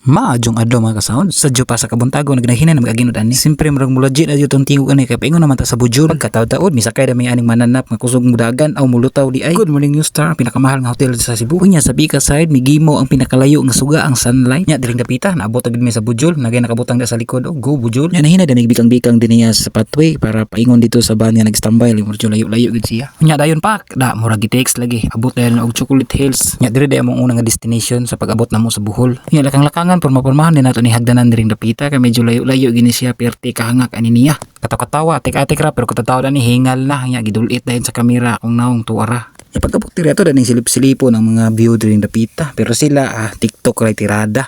Maadjong adlaw mga kasaon, sadyo pa sa kabuntago nagnahinay na mag-aginod ani. Simpre murag mulajit na jud tong tingog ani kay paingon naman ta sa bujur. Pagkataod-taod misakay da may aning mananap nga kusog mudagan aw mulutaw di ay. Good Morning New Star, ang pinakamahal nga hotel sa Cebu. Unya sa Bika side migimo ang pinakalayo nga suga ang Sunlight. Nya diring dapita naabot agad mi sa bujol, nagay nakabutang da sa likod. Oh, go bujol. Nya nahinay da bikang-bikang din niya sa pathway para paingon dito sa van nga nagstambay limurjo layo-layo gid siya. Unya dayon pa, da murag gi-text lagi. Abot dayon og Chocolate Hills. Nya dire day among una nga destination sa pag-abot namo sa Bohol. Nya lakang-lakangan porma-pormahan din nato ni hagdanan diring dapita kay medyo layo-layo gini siya perti kahangak ani niya. Katawa-katawa atik-atik ra pero katataw ni hingal na nya gidulit dayon sa kamera kung naong tuara. Pagkabot diri ato daning silip-silipo ng mga view diring dapita pero sila TikTok ray tirada.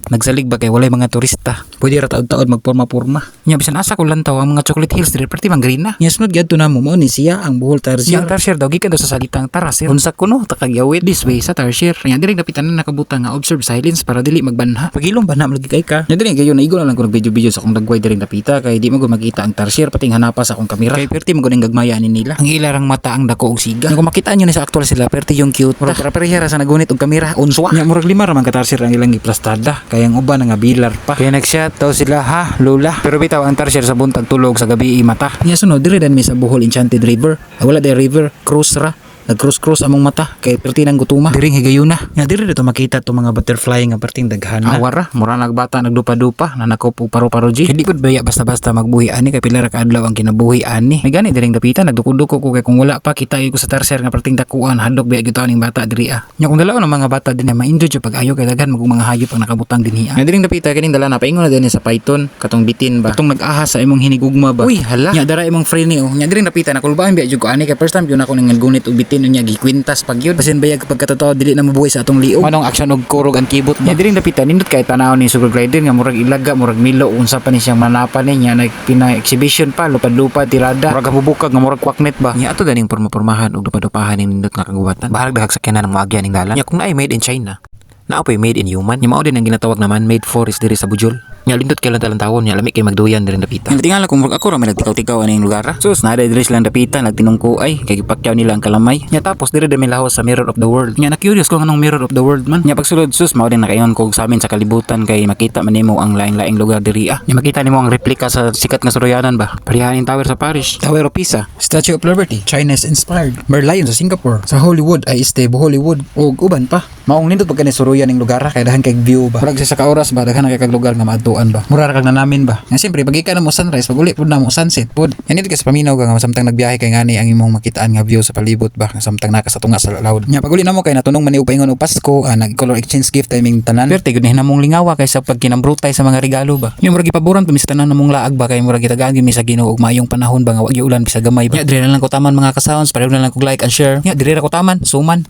Nagsalig ba kay walay mga turista. Pwede ra taod-taod magporma-porma. Nya bisan asa ko lantaw ang mga Chocolate Hills dire perti man green na. Nya sunod gadto na mo ni siya ang Bohol Tarsier. Ang Tarsier daw gikan daw sa salitang tarasier. Unsa kuno takagyawid this way sa Tarsier. Nya dire napitan na nakabutang nga observe silence para dili magbanha. Pagilong banha lagi kay ka. Nya dire gayon na igo na lang ko video-video sa akong dagway dire napita kay di mo go makita ang Tarsier pating hanapa sa akong kamera. Kay perti mo ning gagmaya ni nila. Ang ilarang mata ang dako og siga. Kung makita nyo ni sa actual sila perti yung cute. Murag para parehara sa nagunit og kamera unswa. Nya murag lima ra man ka Tarsier ang ilang giplastada. Kay ang uban nga bilar pa. Kaya nag-shot daw sila ha, lula. Pero bitaw ang Tarsier sa buntag tulog sa gabi mata. Nya sunod dire dan mi sa Bohol Enchanted River. Wala day river, cruise ra. Nag-cross among mata kay perti nang gutuma. Diring higayuna. Nya dire dito makita to mga butterfly nga perting daghan na. Awara, mura nagbata nagdupa-dupa na nakopo paro-paro ji. Hindi pud baya basta-basta magbuhi ani kay pila ra ka adlaw ang kinabuhi ani. May gani diring dapita nagduko-duko ko kay kung wala pa kita ko sa Tarsier nga perting dakuan hadlok baya gyud aning bata diri ah. Nya kung dalaw ng mga bata din ma-enjoy jud pag-ayo kay daghan magong mga hayop ang nakabutang dinhi. Nya diring dapita kining dala na paingon na dinhi sa Python katong bitin ba. Katong nag-ahas sa imong hinigugma ba. Uy hala. Nya dara imong friend ni oh. Nya diring dapita nakulbaan baya jud ko ani kay first time yun ako nang gunit og bitin nya gikwintas pag yun. Basin bayag pagkatotoo dili na mabuhay sa atong liog. Manong aksyon og kurog ang kibot niya. Diring dapitan nindot kay tanaw ni Sugar Glider nga murag ilaga, murag milo unsa pa ni siyang manapan niya nagpina exhibition pa lupad-lupad tirada. Murag habubukag nga murag kwaknet ba. Nya ato ganing porma-pormahan og lupad-lupahan ning nindot nga kagubatan. Bahalag dahag sakyanan ng maagya ning dalan. Nya kung naay made in China, naapoy made in human. Nya mao din ang ginatawag naman made for is diri sa Bujol. Nya lindot kay lang tawon nya lami kay magduyan diri dapita. Tingala kung ako ra may nagtikaw-tikaw aning lugar. Sus na diri sila dapita nagtinungko ay kay gipakyaw nila ang kalamay. Nya tapos diri dami lahos sa Mirror of the World. Nya na curious ko anong Mirror of the World man. Nya pagsulod sus mao din nakaingon ko sa amin sa kalibutan kay makita man nimo ang laing-laing lugar diri ah. Nya makita nimo ang replika sa sikat nga suroyanan ba. Parihaning tower sa Paris, Tower of Pisa, Statue of Liberty, Chinese inspired, Merlion sa Singapore, sa Hollywood ay Estee Hollywood ug uban pa. Maong nindot pagka ni suroyan ning lugar kay dahan kay view ba. Murag sa ka oras ba daghan kay kag lugar nga maadtuan ba. Mura ra kag namin ba. Nga siyempre pag ika na mo sunrise pag uli pud na mo sunset pud. Yan dito kasi paminaw ka nga samtang nagbiyahe kay ngani ang imong makitaan nga view sa palibot ba samtang naka sa tunga sa laud. Nya pag uli na mo kay natunong man ni upaingon og Pasko nag color exchange gift timing tanan. Perti gud ni namong lingawa kay sa pagkinambrutay sa mga regalo ba. Nya murag ipaboran pa mi sa tanan namong laag ba kay murag gitagaan mi sa Ginoo og maayong panahon ba nga wa ulan bisag gamay ba. Nya dire na lang ko taman mga ka-sounds pareho na lang kog like and share. Nya dire ra ko taman suman.